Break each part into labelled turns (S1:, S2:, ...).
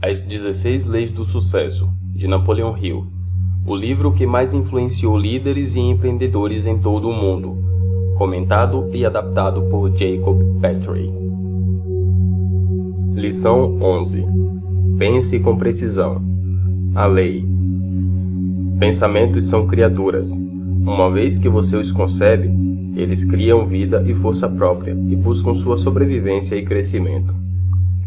S1: As 16 Leis do Sucesso, de Napoleon Hill, o livro que mais influenciou líderes e empreendedores em todo o mundo, comentado e adaptado por Jacob Petrie. Lição 11. Pense com precisão. A lei. Pensamentos são criaturas. Uma vez que você os concebe, eles criam vida e força própria e buscam sua sobrevivência e crescimento.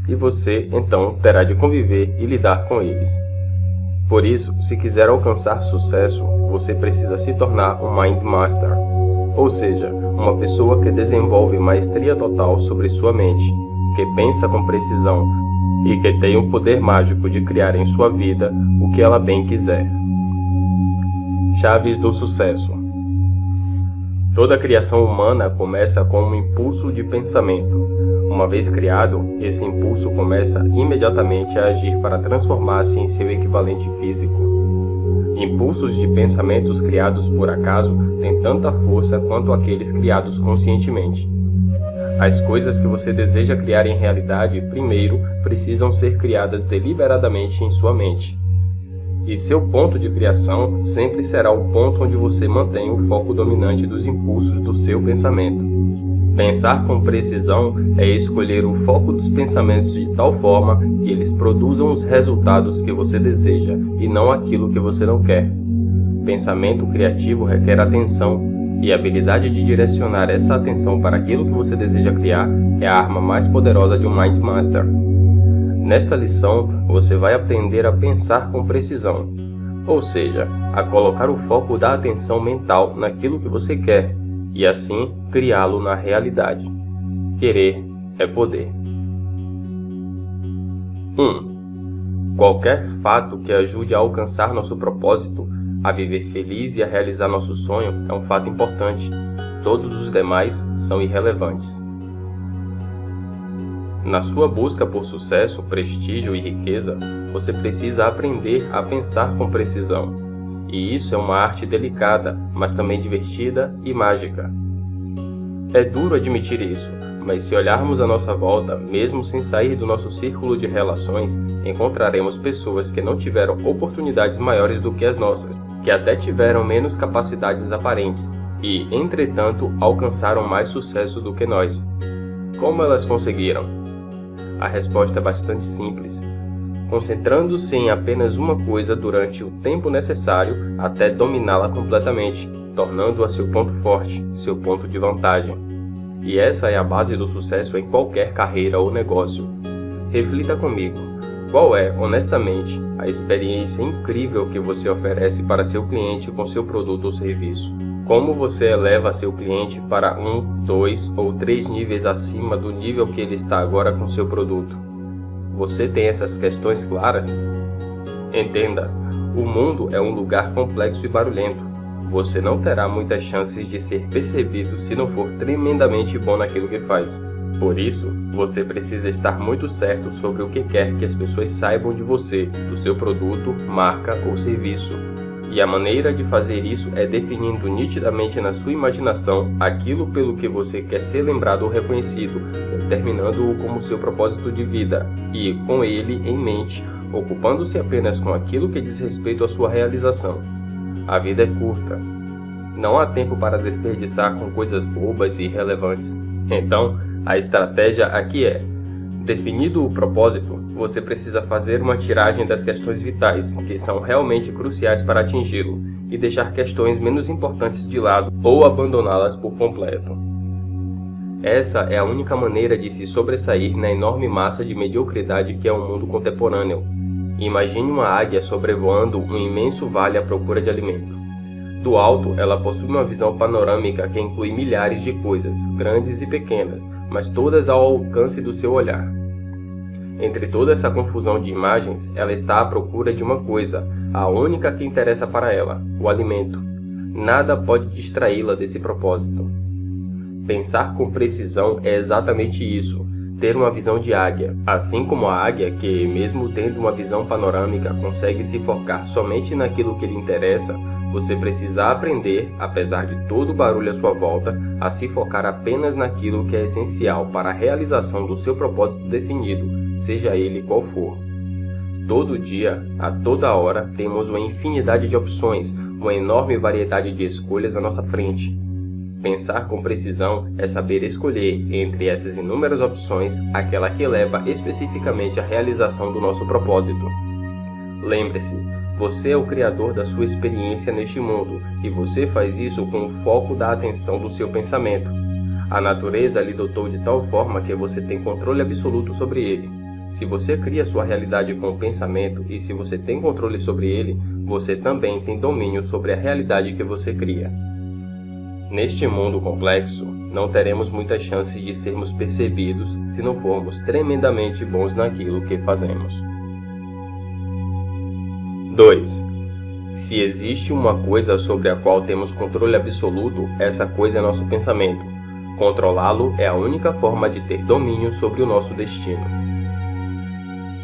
S1: E você, então, terá de conviver e lidar com eles. Por isso, se quiser alcançar sucesso, você precisa se tornar um Mind Master, ou seja, uma pessoa que desenvolve maestria total sobre sua mente, que pensa com precisão e que tem o poder mágico de criar em sua vida o que ela bem quiser. Chaves do sucesso. Toda criação humana começa com um impulso de pensamento. Uma vez criado, esse impulso começa imediatamente a agir para transformar-se em seu equivalente físico. Impulsos de pensamentos criados por acaso têm tanta força quanto aqueles criados conscientemente. As coisas que você deseja criar em realidade, primeiro, precisam ser criadas deliberadamente em sua mente. E seu ponto de criação sempre será o ponto onde você mantém o foco dominante dos impulsos do seu pensamento. Pensar com precisão é escolher o foco dos pensamentos de tal forma que eles produzam os resultados que você deseja e não aquilo que você não quer. Pensamento criativo requer atenção, e a habilidade de direcionar essa atenção para aquilo que você deseja criar é a arma mais poderosa de um Mind Master. Nesta lição, você vai aprender a pensar com precisão, ou seja, a colocar o foco da atenção mental naquilo que você quer, e assim criá-lo na realidade. Querer é poder. 1. Qualquer fato que ajude a alcançar nosso propósito, a viver feliz e a realizar nosso sonho é um fato importante. Todos os demais são irrelevantes. Na sua busca por sucesso, prestígio e riqueza, você precisa aprender a pensar com precisão. E isso é uma arte delicada, mas também divertida e mágica. É duro admitir isso, mas se olharmos à nossa volta, mesmo sem sair do nosso círculo de relações, encontraremos pessoas que não tiveram oportunidades maiores do que as nossas, que até tiveram menos capacidades aparentes e, entretanto, alcançaram mais sucesso do que nós. Como elas conseguiram? A resposta é bastante simples. Concentrando-se em apenas uma coisa durante o tempo necessário até dominá-la completamente, tornando-a seu ponto forte, seu ponto de vantagem. E essa é a base do sucesso em qualquer carreira ou negócio. Reflita comigo, qual é, honestamente, a experiência incrível que você oferece para seu cliente com seu produto ou serviço? Como você eleva seu cliente para 1, 2 ou 3 níveis acima do nível que ele está agora com seu produto? Você tem essas questões claras? Entenda, o mundo é um lugar complexo e barulhento. Você não terá muitas chances de ser percebido se não for tremendamente bom naquilo que faz. Por isso, você precisa estar muito certo sobre o que quer que as pessoas saibam de você, do seu produto, marca ou serviço. E a maneira de fazer isso é definindo nitidamente na sua imaginação aquilo pelo que você quer ser lembrado ou reconhecido, determinando-o como seu propósito de vida e, com ele em mente, ocupando-se apenas com aquilo que diz respeito à sua realização. A vida é curta. Não há tempo para desperdiçar com coisas bobas e irrelevantes. Então, a estratégia aqui é: definido o propósito, você precisa fazer uma tiragem das questões vitais, que são realmente cruciais para atingi-lo, e deixar questões menos importantes de lado ou abandoná-las por completo. Essa é a única maneira de se sobressair na enorme massa de mediocridade que é o mundo contemporâneo. Imagine uma águia sobrevoando um imenso vale à procura de alimento. Do alto, ela possui uma visão panorâmica que inclui milhares de coisas, grandes e pequenas, mas todas ao alcance do seu olhar. Entre toda essa confusão de imagens, ela está à procura de uma coisa, a única que interessa para ela, o alimento. Nada pode distraí-la desse propósito. Pensar com precisão é exatamente isso, ter uma visão de águia. Assim como a águia, que mesmo tendo uma visão panorâmica, consegue se focar somente naquilo que lhe interessa, você precisa aprender, apesar de todo o barulho à sua volta, a se focar apenas naquilo que é essencial para a realização do seu propósito definido, seja ele qual for. Todo dia, a toda hora, temos uma infinidade de opções, uma enorme variedade de escolhas à nossa frente. Pensar com precisão é saber escolher entre essas inúmeras opções aquela que leva especificamente à realização do nosso propósito. Lembre-se, você é o criador da sua experiência neste mundo e você faz isso com o foco da atenção do seu pensamento. A natureza lhe dotou de tal forma que você tem controle absoluto sobre ele. Se você cria sua realidade com o pensamento e se você tem controle sobre ele, você também tem domínio sobre a realidade que você cria. Neste mundo complexo, não teremos muitas chances de sermos percebidos se não formos tremendamente bons naquilo que fazemos. 2. Se existe uma coisa sobre a qual temos controle absoluto, essa coisa é nosso pensamento. Controlá-lo é a única forma de ter domínio sobre o nosso destino.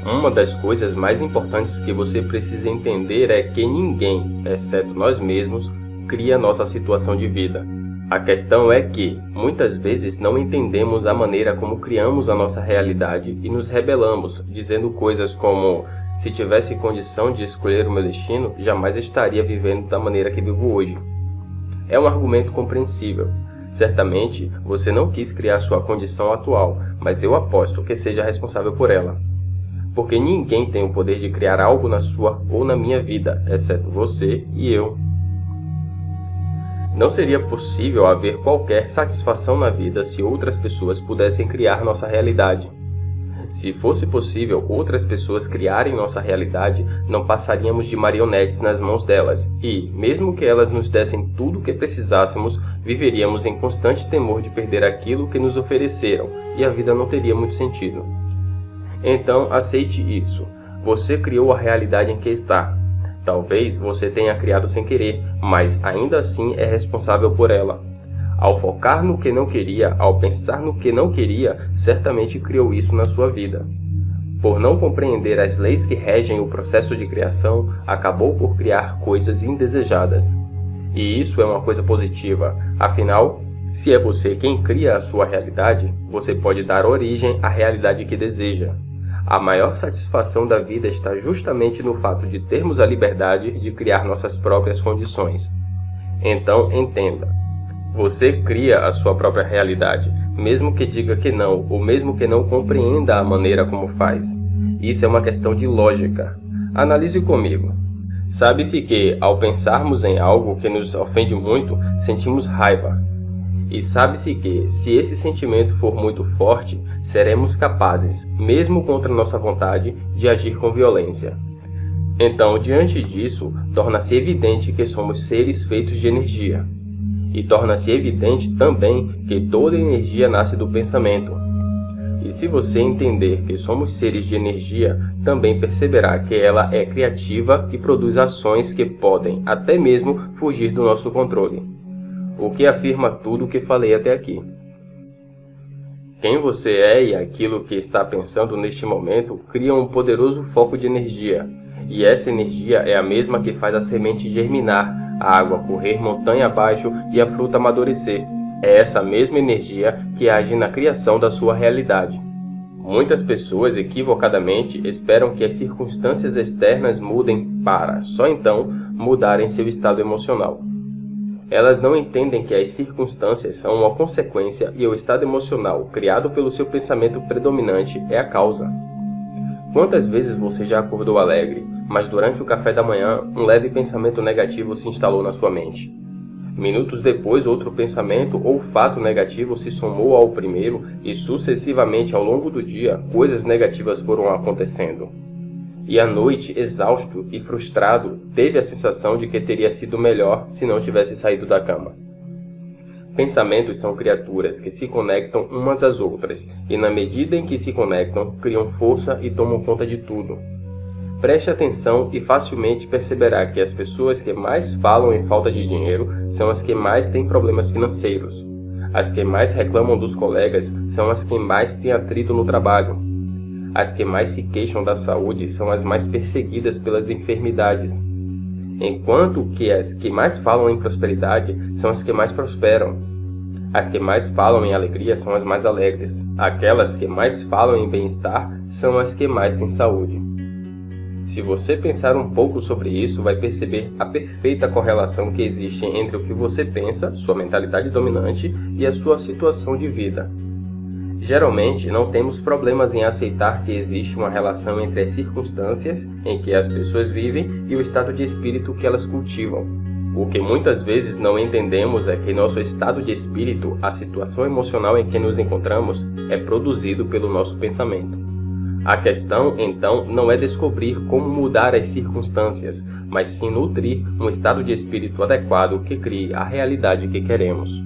S1: Uma das coisas mais importantes que você precisa entender é que ninguém, exceto nós mesmos, cria nossa situação de vida. A questão é que, muitas vezes, não entendemos a maneira como criamos a nossa realidade e nos rebelamos, dizendo coisas como: se tivesse condição de escolher o meu destino, jamais estaria vivendo da maneira que vivo hoje. É um argumento compreensível. Certamente, você não quis criar sua condição atual, mas eu aposto que seja responsável por ela. Porque ninguém tem o poder de criar algo na sua ou na minha vida, exceto você e eu. Não seria possível haver qualquer satisfação na vida se outras pessoas pudessem criar nossa realidade. Se fosse possível outras pessoas criarem nossa realidade, não passaríamos de marionetes nas mãos delas e, mesmo que elas nos dessem tudo o que precisássemos, viveríamos em constante temor de perder aquilo que nos ofereceram e a vida não teria muito sentido. Então, aceite isso. Você criou a realidade em que está. Talvez você tenha criado sem querer, mas ainda assim é responsável por ela. Ao focar no que não queria, ao pensar no que não queria, certamente criou isso na sua vida. Por não compreender as leis que regem o processo de criação, acabou por criar coisas indesejadas. E isso é uma coisa positiva. Afinal, se é você quem cria a sua realidade, você pode dar origem à realidade que deseja. A maior satisfação da vida está justamente no fato de termos a liberdade de criar nossas próprias condições. Então, entenda. Você cria a sua própria realidade, mesmo que diga que não, ou mesmo que não compreenda a maneira como faz. Isso é uma questão de lógica. Analise comigo. Sabe-se que, ao pensarmos em algo que nos ofende muito, sentimos raiva. E sabe-se que, se esse sentimento for muito forte, seremos capazes, mesmo contra nossa vontade, de agir com violência. Então, diante disso, torna-se evidente que somos seres feitos de energia. E torna-se evidente também que toda energia nasce do pensamento. E se você entender que somos seres de energia, também perceberá que ela é criativa e produz ações que podem, até mesmo, fugir do nosso controle. O que afirma tudo o que falei até aqui. Quem você é e aquilo que está pensando neste momento cria um poderoso foco de energia. E essa energia é a mesma que faz a semente germinar, a água correr montanha abaixo e a fruta amadurecer. É essa mesma energia que age na criação da sua realidade. Muitas pessoas, equivocadamente, esperam que as circunstâncias externas mudem para, só então, mudarem seu estado emocional. Elas não entendem que as circunstâncias são uma consequência e o estado emocional criado pelo seu pensamento predominante é a causa. Quantas vezes você já acordou alegre, mas durante o café da manhã um leve pensamento negativo se instalou na sua mente? Minutos depois, outro pensamento ou fato negativo se somou ao primeiro e sucessivamente ao longo do dia, coisas negativas foram acontecendo. E à noite, exausto e frustrado, teve a sensação de que teria sido melhor se não tivesse saído da cama. Pensamentos são criaturas que se conectam umas às outras, e na medida em que se conectam, criam força e tomam conta de tudo. Preste atenção e facilmente perceberá que as pessoas que mais falam em falta de dinheiro são as que mais têm problemas financeiros. As que mais reclamam dos colegas são as que mais têm atrito no trabalho. As que mais se queixam da saúde são as mais perseguidas pelas enfermidades, enquanto que as que mais falam em prosperidade são as que mais prosperam. As que mais falam em alegria são as mais alegres. Aquelas que mais falam em bem-estar são as que mais têm saúde. Se você pensar um pouco sobre isso, vai perceber a perfeita correlação que existe entre o que você pensa, sua mentalidade dominante, e a sua situação de vida. Geralmente, não temos problemas em aceitar que existe uma relação entre as circunstâncias em que as pessoas vivem e o estado de espírito que elas cultivam. O que muitas vezes não entendemos é que nosso estado de espírito, a situação emocional em que nos encontramos, é produzido pelo nosso pensamento. A questão, então, não é descobrir como mudar as circunstâncias, mas sim nutrir um estado de espírito adequado que crie a realidade que queremos.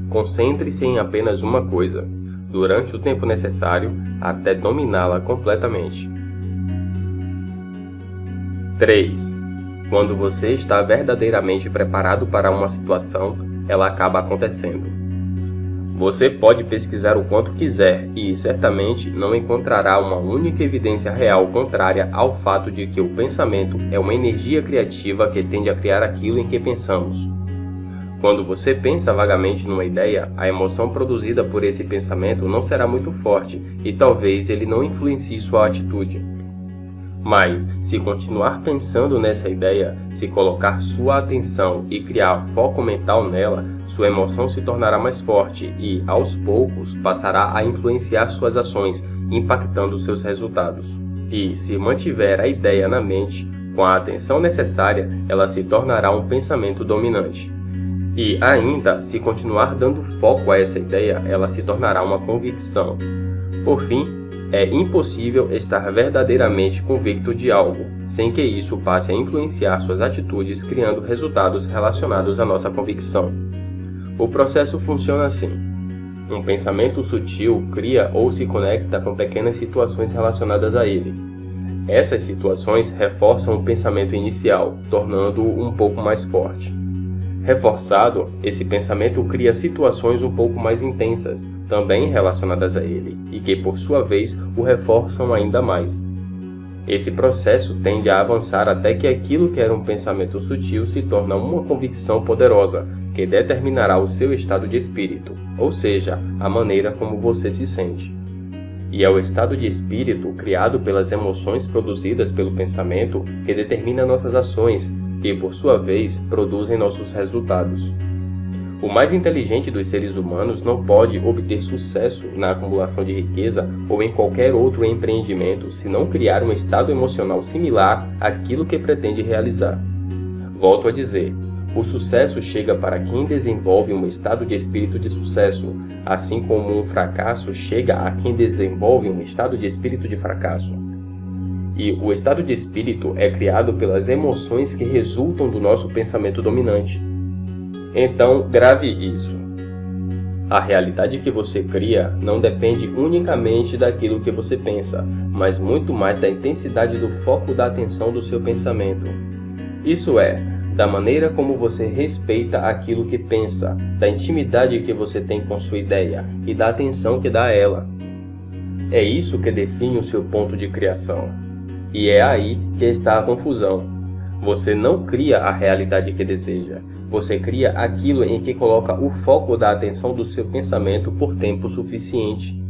S1: Concentre-se em apenas uma coisa, durante o tempo necessário, até dominá-la completamente. 3. Quando você está verdadeiramente preparado para uma situação, ela acaba acontecendo. Você pode pesquisar o quanto quiser e, certamente, não encontrará uma única evidência real contrária ao fato de que o pensamento é uma energia criativa que tende a criar aquilo em que pensamos. Quando você pensa vagamente numa ideia, a emoção produzida por esse pensamento não será muito forte e talvez ele não influencie sua atitude. Mas, se continuar pensando nessa ideia, se colocar sua atenção e criar foco mental nela, sua emoção se tornará mais forte e, aos poucos, passará a influenciar suas ações, impactando seus resultados. E, se mantiver a ideia na mente, com a atenção necessária, ela se tornará um pensamento dominante. E ainda, se continuar dando foco a essa ideia, ela se tornará uma convicção. Por fim, é impossível estar verdadeiramente convicto de algo, sem que isso passe a influenciar suas atitudes, criando resultados relacionados à nossa convicção. O processo funciona assim. Um pensamento sutil cria ou se conecta com pequenas situações relacionadas a ele. Essas situações reforçam o pensamento inicial, tornando-o um pouco mais forte. Reforçado, esse pensamento cria situações um pouco mais intensas, também relacionadas a ele, e que, por sua vez, o reforçam ainda mais. Esse processo tende a avançar até que aquilo que era um pensamento sutil se torna uma convicção poderosa, que determinará o seu estado de espírito, ou seja, a maneira como você se sente. E é o estado de espírito criado pelas emoções produzidas pelo pensamento que determina nossas ações, que, por sua vez, produzem nossos resultados. O mais inteligente dos seres humanos não pode obter sucesso na acumulação de riqueza ou em qualquer outro empreendimento se não criar um estado emocional similar àquilo que pretende realizar. Volto a dizer, o sucesso chega para quem desenvolve um estado de espírito de sucesso, assim como um fracasso chega a quem desenvolve um estado de espírito de fracasso. E o estado de espírito é criado pelas emoções que resultam do nosso pensamento dominante. Então, grave isso. A realidade que você cria não depende unicamente daquilo que você pensa, mas muito mais da intensidade do foco da atenção do seu pensamento. Isso é, da maneira como você respeita aquilo que pensa, da intimidade que você tem com sua ideia e da atenção que dá a ela. É isso que define o seu ponto de criação. E é aí que está a confusão. Você não cria a realidade que deseja. Você cria aquilo em que coloca o foco da atenção do seu pensamento por tempo suficiente.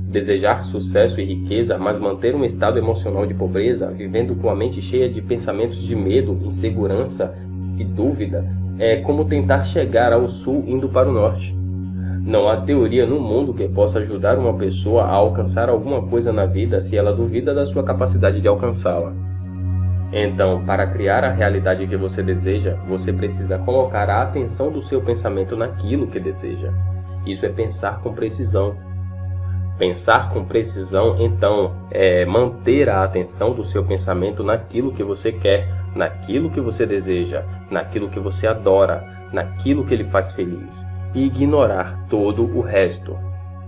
S1: Desejar sucesso e riqueza, mas manter um estado emocional de pobreza, vivendo com a mente cheia de pensamentos de medo, insegurança e dúvida, é como tentar chegar ao sul indo para o norte. Não há teoria no mundo que possa ajudar uma pessoa a alcançar alguma coisa na vida se ela duvida da sua capacidade de alcançá-la. Então, para criar a realidade que você deseja, você precisa colocar a atenção do seu pensamento naquilo que deseja. Isso é pensar com precisão. Pensar com precisão, então, é manter a atenção do seu pensamento naquilo que você quer, naquilo que você deseja, naquilo que você adora, naquilo que lhe faz feliz. E ignorar todo o resto.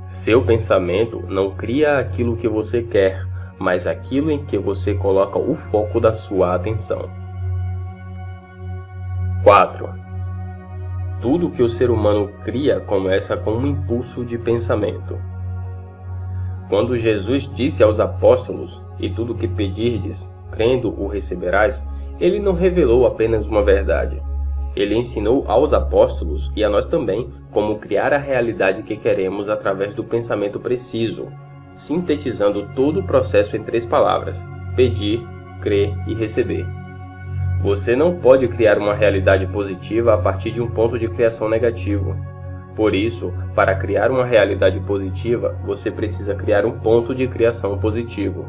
S1: Seu pensamento não cria aquilo que você quer, mas aquilo em que você coloca o foco da sua atenção. 4. Tudo que o ser humano cria começa com um impulso de pensamento. Quando Jesus disse aos apóstolos, "E tudo que pedirdes, crendo o receberás", ele não revelou apenas uma verdade. Ele ensinou aos apóstolos e a nós também como criar a realidade que queremos através do pensamento preciso, sintetizando todo o processo em 3 palavras: pedir, crer e receber. Você não pode criar uma realidade positiva a partir de um ponto de criação negativo. Por isso, para criar uma realidade positiva, você precisa criar um ponto de criação positivo.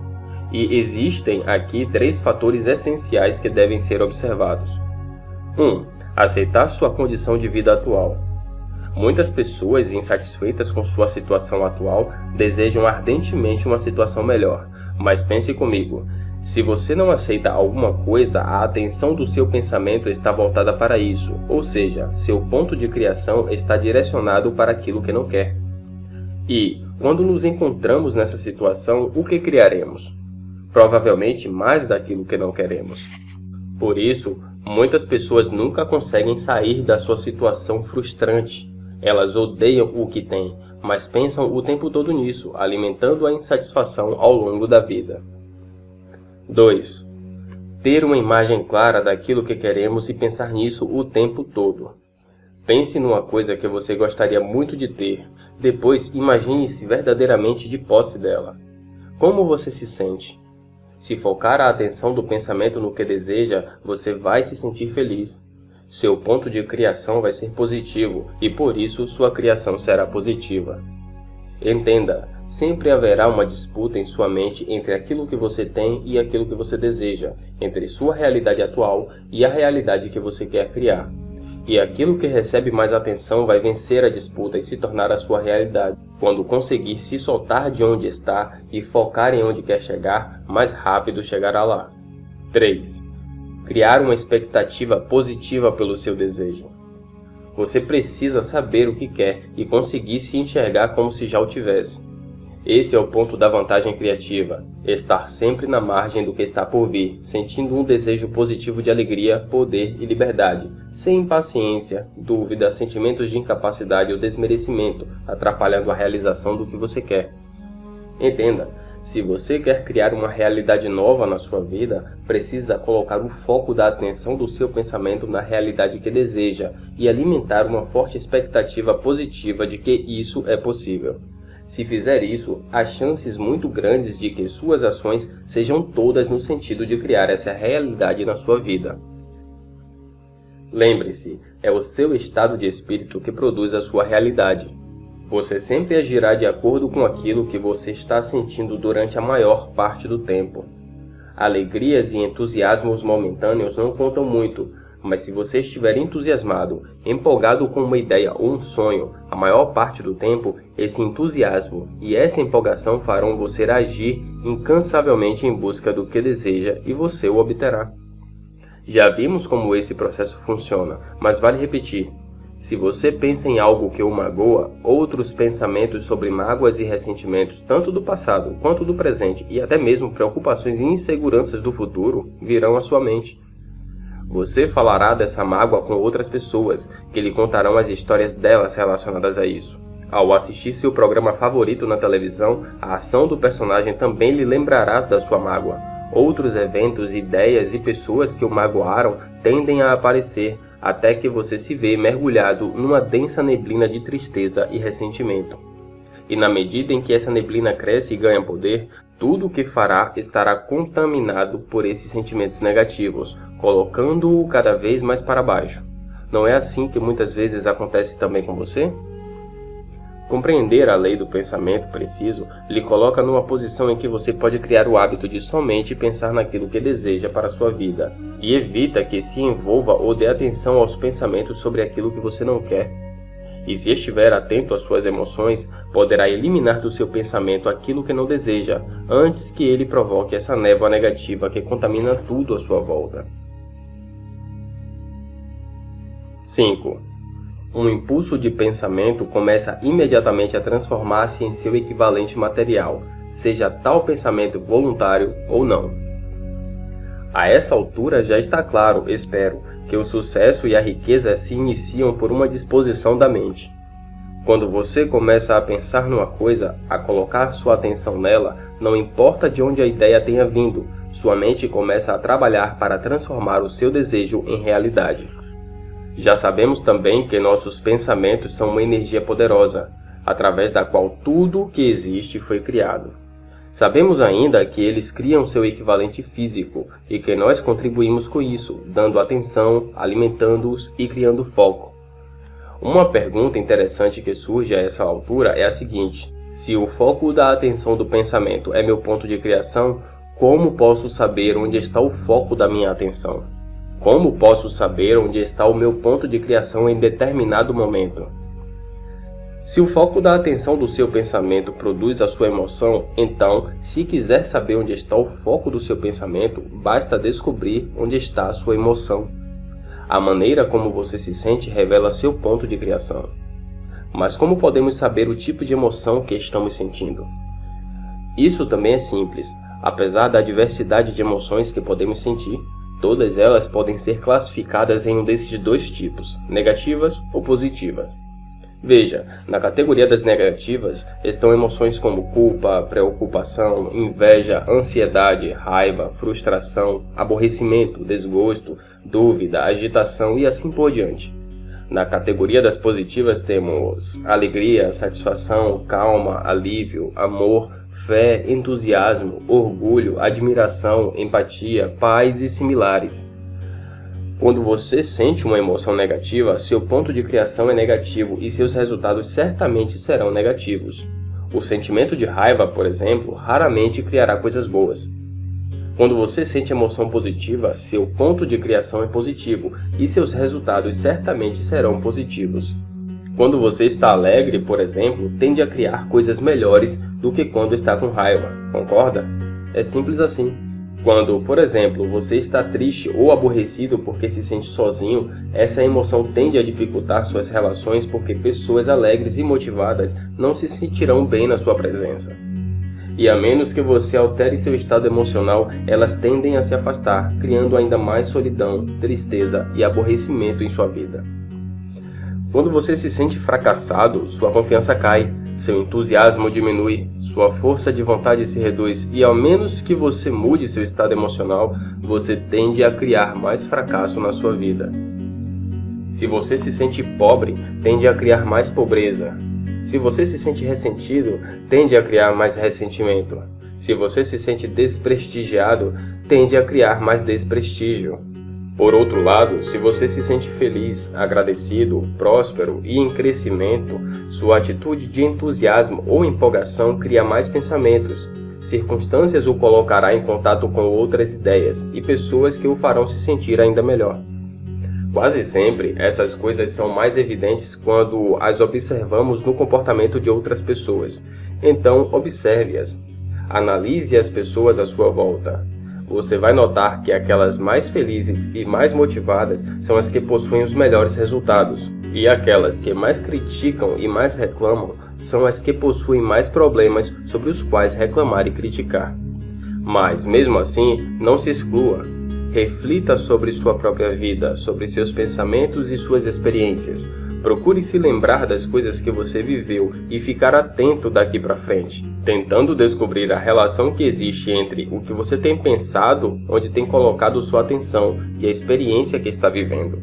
S1: E existem aqui 3 fatores essenciais que devem ser observados. 1. Aceitar sua condição de vida atual. Muitas pessoas insatisfeitas com sua situação atual desejam ardentemente uma situação melhor. Mas pense comigo, se você não aceita alguma coisa, a atenção do seu pensamento está voltada para isso, ou seja, seu ponto de criação está direcionado para aquilo que não quer. E, quando nos encontramos nessa situação, o que criaremos? Provavelmente mais daquilo que não queremos. Por isso, muitas pessoas nunca conseguem sair da sua situação frustrante. Elas odeiam o que têm, mas pensam o tempo todo nisso, alimentando a insatisfação ao longo da vida. 2. Ter uma imagem clara daquilo que queremos e pensar nisso o tempo todo. Pense numa coisa que você gostaria muito de ter, depois imagine-se verdadeiramente de posse dela. Como você se sente? Se focar a atenção do pensamento no que deseja, você vai se sentir feliz. Seu ponto de criação vai ser positivo e por isso sua criação será positiva. Entenda, sempre haverá uma disputa em sua mente entre aquilo que você tem e aquilo que você deseja, entre sua realidade atual e a realidade que você quer criar. E aquilo que recebe mais atenção vai vencer a disputa e se tornar a sua realidade. Quando conseguir se soltar de onde está e focar em onde quer chegar, mais rápido chegará lá. 3. Criar uma expectativa positiva pelo seu desejo. Você precisa saber o que quer e conseguir se enxergar como se já o tivesse. Esse é o ponto da vantagem criativa, estar sempre na margem do que está por vir, sentindo um desejo positivo de alegria, poder e liberdade, sem impaciência, dúvida, sentimentos de incapacidade ou desmerecimento, atrapalhando a realização do que você quer. Entenda, se você quer criar uma realidade nova na sua vida, precisa colocar o foco da atenção do seu pensamento na realidade que deseja e alimentar uma forte expectativa positiva de que isso é possível. Se fizer isso, há chances muito grandes de que suas ações sejam todas no sentido de criar essa realidade na sua vida. Lembre-se, é o seu estado de espírito que produz a sua realidade. Você sempre agirá de acordo com aquilo que você está sentindo durante a maior parte do tempo. Alegrias e entusiasmos momentâneos não contam muito, mas se você estiver entusiasmado, empolgado com uma ideia ou um sonho, a maior parte do tempo, esse entusiasmo e essa empolgação farão você agir incansavelmente em busca do que deseja e você o obterá. Já vimos como esse processo funciona, mas vale repetir. Se você pensa em algo que o magoa, outros pensamentos sobre mágoas e ressentimentos, tanto do passado quanto do presente, e até mesmo preocupações e inseguranças do futuro, virão à sua mente. Você falará dessa mágoa com outras pessoas, que lhe contarão as histórias delas relacionadas a isso. Ao assistir seu programa favorito na televisão, a ação do personagem também lhe lembrará da sua mágoa. Outros eventos, ideias e pessoas que o magoaram tendem a aparecer, até que você se vê mergulhado numa densa neblina de tristeza e ressentimento. E na medida em que essa neblina cresce e ganha poder, tudo o que fará estará contaminado por esses sentimentos negativos, colocando-o cada vez mais para baixo. Não é assim que muitas vezes acontece também com você? Compreender a lei do pensamento preciso lhe coloca numa posição em que você pode criar o hábito de somente pensar naquilo que deseja para a sua vida, e evita que se envolva ou dê atenção aos pensamentos sobre aquilo que você não quer. E se estiver atento às suas emoções, poderá eliminar do seu pensamento aquilo que não deseja, antes que ele provoque essa névoa negativa que contamina tudo à sua volta. 5. Um impulso de pensamento começa imediatamente a transformar-se em seu equivalente material, seja tal pensamento voluntário ou não. A essa altura já está claro, espero, que o sucesso e a riqueza se iniciam por uma disposição da mente. Quando você começa a pensar numa coisa, a colocar sua atenção nela, não importa de onde a ideia tenha vindo, sua mente começa a trabalhar para transformar o seu desejo em realidade. Já sabemos também que nossos pensamentos são uma energia poderosa, através da qual tudo o que existe foi criado. Sabemos ainda que eles criam seu equivalente físico e que nós contribuímos com isso, dando atenção, alimentando-os e criando foco. Uma pergunta interessante que surge a essa altura é a seguinte: se o foco da atenção do pensamento é meu ponto de criação, como posso saber onde está o foco da minha atenção? Como posso saber onde está o meu ponto de criação em determinado momento? Se o foco da atenção do seu pensamento produz a sua emoção, então, se quiser saber onde está o foco do seu pensamento, basta descobrir onde está a sua emoção. A maneira como você se sente revela seu ponto de criação. Mas como podemos saber o tipo de emoção que estamos sentindo? Isso também é simples. Apesar da diversidade de emoções que podemos sentir, todas elas podem ser classificadas em um desses dois tipos, negativas ou positivas. Veja, na categoria das negativas estão emoções como culpa, preocupação, inveja, ansiedade, raiva, frustração, aborrecimento, desgosto, dúvida, agitação e assim por diante. Na categoria das positivas temos alegria, satisfação, calma, alívio, amor, fé, entusiasmo, orgulho, admiração, empatia, paz e similares. Quando você sente uma emoção negativa, seu ponto de criação é negativo e seus resultados certamente serão negativos. O sentimento de raiva, por exemplo, raramente criará coisas boas. Quando você sente emoção positiva, seu ponto de criação é positivo e seus resultados certamente serão positivos. Quando você está alegre, por exemplo, tende a criar coisas melhores do que quando está com raiva, concorda? É simples assim. Quando, por exemplo, você está triste ou aborrecido porque se sente sozinho, essa emoção tende a dificultar suas relações porque pessoas alegres e motivadas não se sentirão bem na sua presença. E a menos que você altere seu estado emocional, elas tendem a se afastar, criando ainda mais solidão, tristeza e aborrecimento em sua vida. Quando você se sente fracassado, sua confiança cai, seu entusiasmo diminui, sua força de vontade se reduz e, ao menos que você mude seu estado emocional, você tende a criar mais fracasso na sua vida. Se você se sente pobre, tende a criar mais pobreza. Se você se sente ressentido, tende a criar mais ressentimento. Se você se sente desprestigiado, tende a criar mais desprestígio. Por outro lado, se você se sente feliz, agradecido, próspero e em crescimento, sua atitude de entusiasmo ou empolgação cria mais pensamentos. Circunstâncias o colocará em contato com outras ideias e pessoas que o farão se sentir ainda melhor. Quase sempre, essas coisas são mais evidentes quando as observamos no comportamento de outras pessoas. Então, observe-as. Analise as pessoas à sua volta. Você vai notar que aquelas mais felizes e mais motivadas são as que possuem os melhores resultados, e aquelas que mais criticam e mais reclamam são as que possuem mais problemas sobre os quais reclamar e criticar. Mas, mesmo assim, não se exclua. Reflita sobre sua própria vida, sobre seus pensamentos e suas experiências. Procure se lembrar das coisas que você viveu e ficar atento daqui para frente, tentando descobrir a relação que existe entre o que você tem pensado, onde tem colocado sua atenção, e a experiência que está vivendo.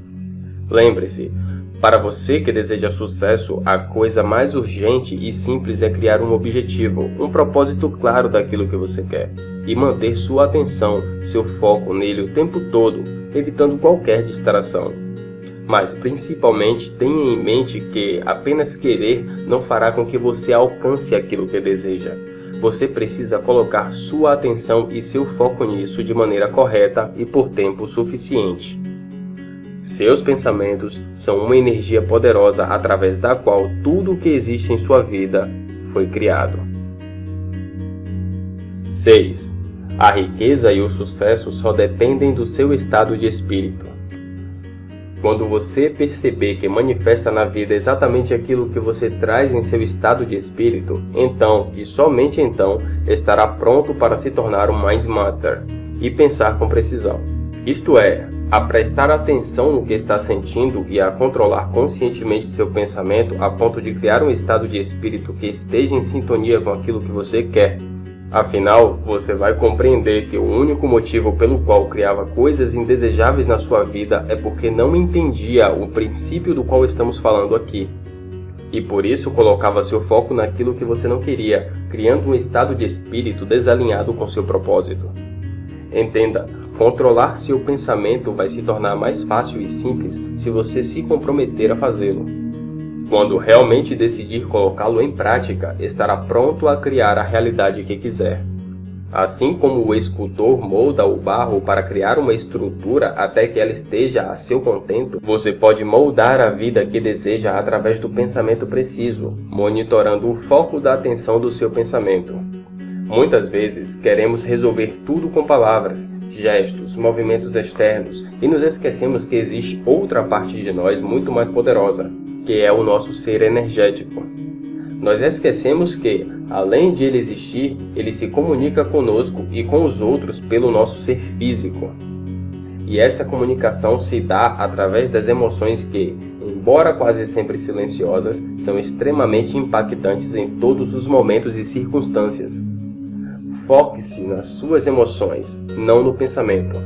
S1: Lembre-se, para você que deseja sucesso, a coisa mais urgente e simples é criar um objetivo, um propósito claro daquilo que você quer, e manter sua atenção, seu foco nele o tempo todo, evitando qualquer distração. Mas, principalmente, tenha em mente que apenas querer não fará com que você alcance aquilo que deseja. Você precisa colocar sua atenção e seu foco nisso de maneira correta e por tempo suficiente. Seus pensamentos são uma energia poderosa através da qual tudo o que existe em sua vida foi criado. 6. A riqueza e o sucesso só dependem do seu estado de espírito. Quando você perceber que manifesta na vida exatamente aquilo que você traz em seu estado de espírito, então, e somente então, estará pronto para se tornar um Mind Master e pensar com precisão. Isto é, a prestar atenção no que está sentindo e a controlar conscientemente seu pensamento a ponto de criar um estado de espírito que esteja em sintonia com aquilo que você quer. Afinal, você vai compreender que o único motivo pelo qual criava coisas indesejáveis na sua vida é porque não entendia o princípio do qual estamos falando aqui. E por isso colocava seu foco naquilo que você não queria, criando um estado de espírito desalinhado com seu propósito. Entenda, controlar seu pensamento vai se tornar mais fácil e simples se você se comprometer a fazê-lo. Quando realmente decidir colocá-lo em prática, estará pronto a criar a realidade que quiser. Assim como o escultor molda o barro para criar uma estrutura até que ela esteja a seu contento, você pode moldar a vida que deseja através do pensamento preciso, monitorando o foco da atenção do seu pensamento. Muitas vezes, queremos resolver tudo com palavras, gestos, movimentos externos e nos esquecemos que existe outra parte de nós muito mais poderosa, que é o nosso ser energético. Nós esquecemos que, além de ele existir, ele se comunica conosco e com os outros pelo nosso ser físico. E essa comunicação se dá através das emoções que, embora quase sempre silenciosas, são extremamente impactantes em todos os momentos e circunstâncias. Foque-se nas suas emoções, não no pensamento.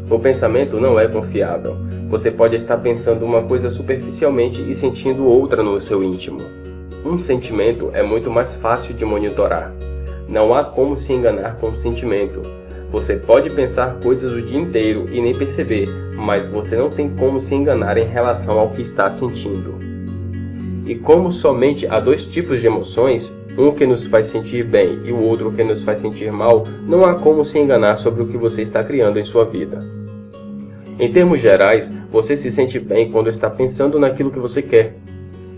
S1: O pensamento não é confiável. Você pode estar pensando uma coisa superficialmente e sentindo outra no seu íntimo. Um sentimento é muito mais fácil de monitorar. Não há como se enganar com um sentimento. Você pode pensar coisas o dia inteiro e nem perceber, mas você não tem como se enganar em relação ao que está sentindo. E como somente há dois tipos de emoções, um que nos faz sentir bem e o outro que nos faz sentir mal, não há como se enganar sobre o que você está criando em sua vida. Em termos gerais, você se sente bem quando está pensando naquilo que você quer.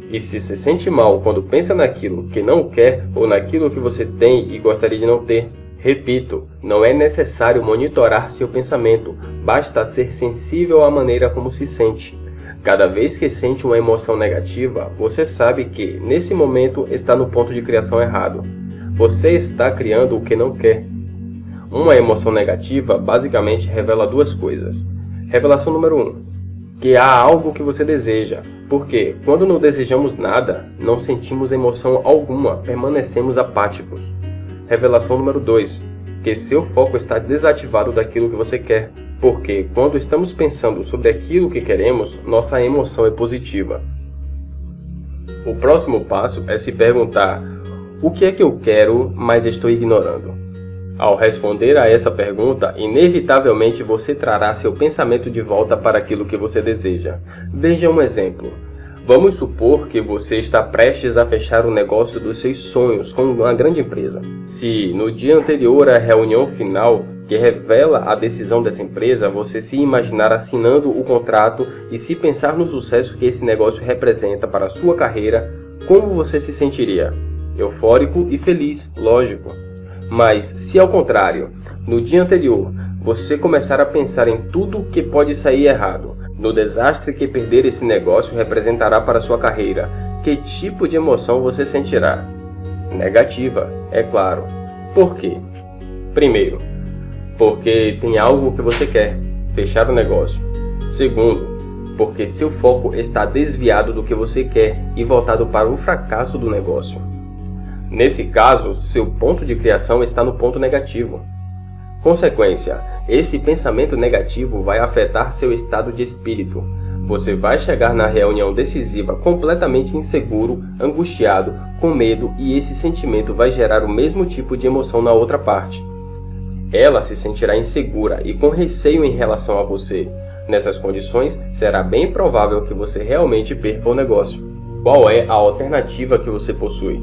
S1: E se sente mal quando pensa naquilo que não quer ou naquilo que você tem e gostaria de não ter. Repito, não é necessário monitorar seu pensamento, basta ser sensível à maneira como se sente. Cada vez que sente uma emoção negativa, você sabe que, nesse momento, está no ponto de criação errado. Você está criando o que não quer. Uma emoção negativa basicamente revela duas coisas. Revelação número 1. Que há algo que você deseja, porque quando não desejamos nada, não sentimos emoção alguma, permanecemos apáticos. Revelação número 2, que seu foco está desativado daquilo que você quer, porque quando estamos pensando sobre aquilo que queremos, nossa emoção é positiva. O próximo passo é se perguntar, o que é que eu quero, mas estou ignorando? Ao responder a essa pergunta, inevitavelmente você trará seu pensamento de volta para aquilo que você deseja. Veja um exemplo. Vamos supor que você está prestes a fechar o negócio dos seus sonhos com uma grande empresa. Se, no dia anterior à reunião final, que revela a decisão dessa empresa, você se imaginar assinando o contrato e se pensar no sucesso que esse negócio representa para a sua carreira, como você se sentiria? Eufórico e feliz, lógico. Mas, se ao contrário, no dia anterior, você começar a pensar em tudo o que pode sair errado, no desastre que perder esse negócio representará para sua carreira, que tipo de emoção você sentirá? Negativa, é claro. Por quê? Primeiro, porque tem algo que você quer, fechar o negócio. Segundo, porque seu foco está desviado do que você quer e voltado para o fracasso do negócio. Nesse caso, seu ponto de criação está no ponto negativo. Consequência, esse pensamento negativo vai afetar seu estado de espírito. Você vai chegar na reunião decisiva completamente inseguro, angustiado, com medo e esse sentimento vai gerar o mesmo tipo de emoção na outra parte. Ela se sentirá insegura e com receio em relação a você. Nessas condições, será bem provável que você realmente perca o negócio. Qual é a alternativa que você possui?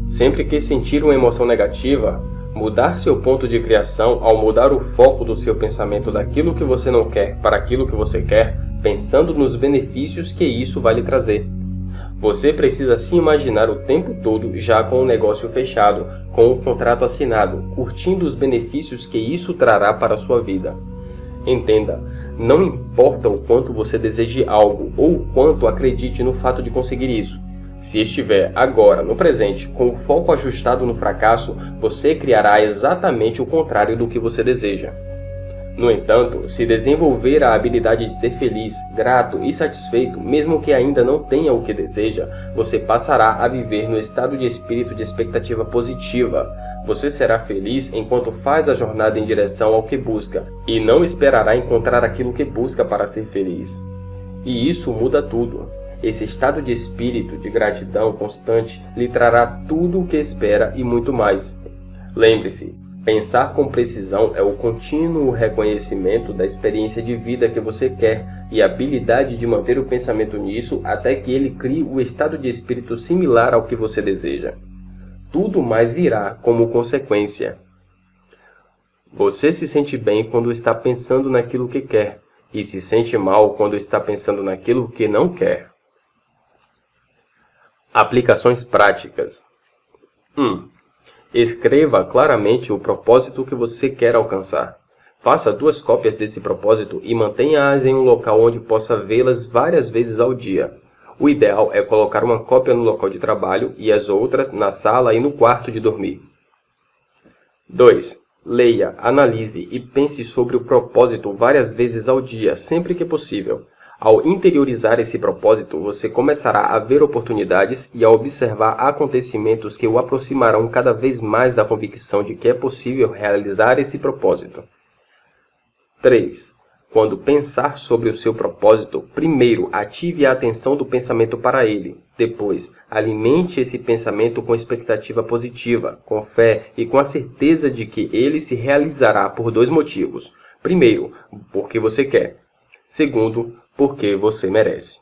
S1: Sempre que sentir uma emoção negativa, mudar seu ponto de criação ao mudar o foco do seu pensamento daquilo que você não quer para aquilo que você quer, pensando nos benefícios que isso vai lhe trazer. Você precisa se imaginar o tempo todo já com o negócio fechado, com o contrato assinado, curtindo os benefícios que isso trará para a sua vida. Entenda, não importa o quanto você deseje algo ou o quanto acredite no fato de conseguir isso. Se estiver agora, no presente, com o foco ajustado no fracasso, você criará exatamente o contrário do que você deseja. No entanto, se desenvolver a habilidade de ser feliz, grato e satisfeito, mesmo que ainda não tenha o que deseja, você passará a viver no estado de espírito de expectativa positiva. Você será feliz enquanto faz a jornada em direção ao que busca, e não esperará encontrar aquilo que busca para ser feliz. E isso muda tudo. Esse estado de espírito de gratidão constante lhe trará tudo o que espera e muito mais. Lembre-se, pensar com precisão é o contínuo reconhecimento da experiência de vida que você quer e a habilidade de manter o pensamento nisso até que ele crie o estado de espírito similar ao que você deseja. Tudo mais virá como consequência. Você se sente bem quando está pensando naquilo que quer e se sente mal quando está pensando naquilo que não quer. Aplicações práticas. 1. Escreva claramente o propósito que você quer alcançar. Faça 2 cópias desse propósito e mantenha-as em um local onde possa vê-las várias vezes ao dia. O ideal é colocar uma cópia no local de trabalho e as outras na sala e no quarto de dormir. 2. Leia, analise e pense sobre o propósito várias vezes ao dia, sempre que possível. Ao interiorizar esse propósito, você começará a ver oportunidades e a observar acontecimentos que o aproximarão cada vez mais da convicção de que é possível realizar esse propósito. 3. Quando pensar sobre o seu propósito, primeiro ative a atenção do pensamento para ele. Depois, alimente esse pensamento com expectativa positiva, com fé e com a certeza de que ele se realizará por 2 motivos. Primeiro, porque você quer. Segundo, porque você merece.